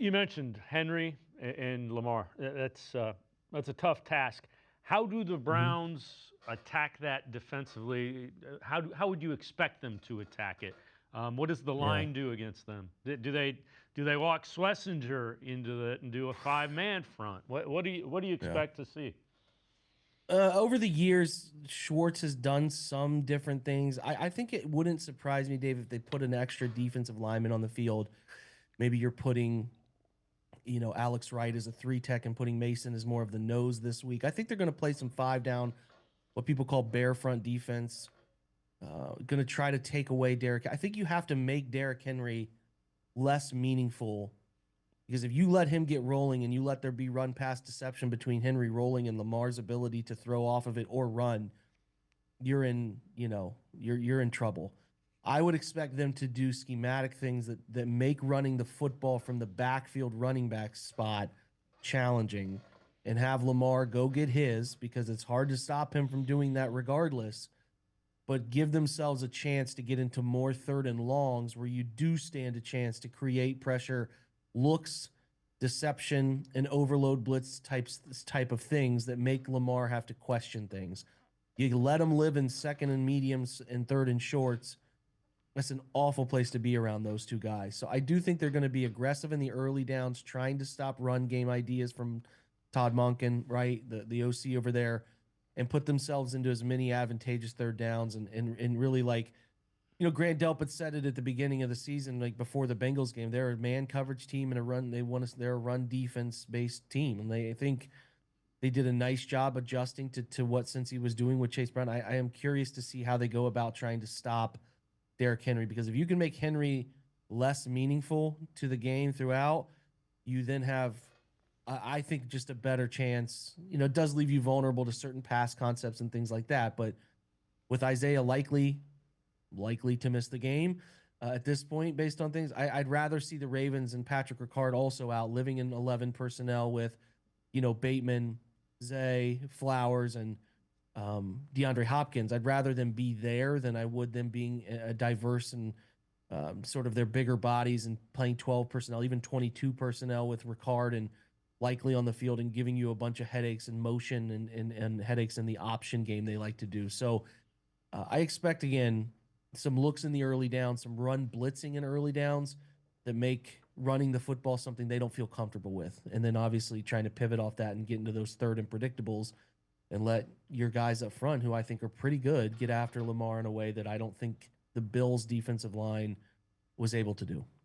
You mentioned Henry and Lamar. That's a tough task. How do the Mhm. Browns attack that defensively? How would you expect them to attack it? What does the Yeah. line do against them? Do they walk Schlesinger into it and do a five-man front? What do you Yeah. expect to see? Over the years, Schwartz has done some different things. I think it wouldn't surprise me, Dave, if they put an extra defensive lineman on the field. Maybe you're putting, Alex Wright as a three tech and putting Mason as more of the nose this week. I think they're going to play some five down, what people call bare front defense. Going to try to take away Derrick. I think you have to make Derrick Henry less meaningful because if you let him get rolling and you let there be run pass deception between Henry rolling and Lamar's ability to throw off of it or run, you're in trouble. I would expect them to do schematic things that make running the football from the backfield running back spot challenging and have Lamar go get his because it's hard to stop him from doing that regardless, but give themselves a chance to get into more third and longs where you do stand a chance to create pressure, looks, deception, and overload blitz type of things that make Lamar have to question things. You let him live in second and mediums and third and shorts. That's an awful place to be around those two guys. So I do think they're going to be aggressive in the early downs, trying to stop run game ideas from Todd Monken, right? The OC over there, and put themselves into as many advantageous third downs and really like, Grant Delpit said it at the beginning of the season, like before the Bengals game. They're a man coverage team and a run. They're a run defense based team, and I think they did a nice job adjusting to what Cincy was doing with Chase Brown. I am curious to see how they go about trying to stop Derrick Henry because if you can make Henry less meaningful to the game throughout, you then have, I think, just a better chance. It does leave you vulnerable to certain pass concepts and things like that. But with Isaiah likely to miss the game at this point, based on things, I'd rather see the Ravens and Patrick Ricard also out living in 11 personnel with, Bateman, Zay, Flowers, and DeAndre Hopkins. I'd rather them be there than I would them being a diverse and sort of their bigger bodies and playing 12 personnel, even 22 personnel with Ricard and likely on the field and giving you a bunch of headaches and motion and headaches in the option game they like to do. So I expect, again, some looks in the early downs, some run blitzing in early downs that make running the football something they don't feel comfortable with. And then obviously trying to pivot off that and get into those third and predictables and let your guys up front, who I think are pretty good, get after Lamar in a way that I don't think the Bills' defensive line was able to do.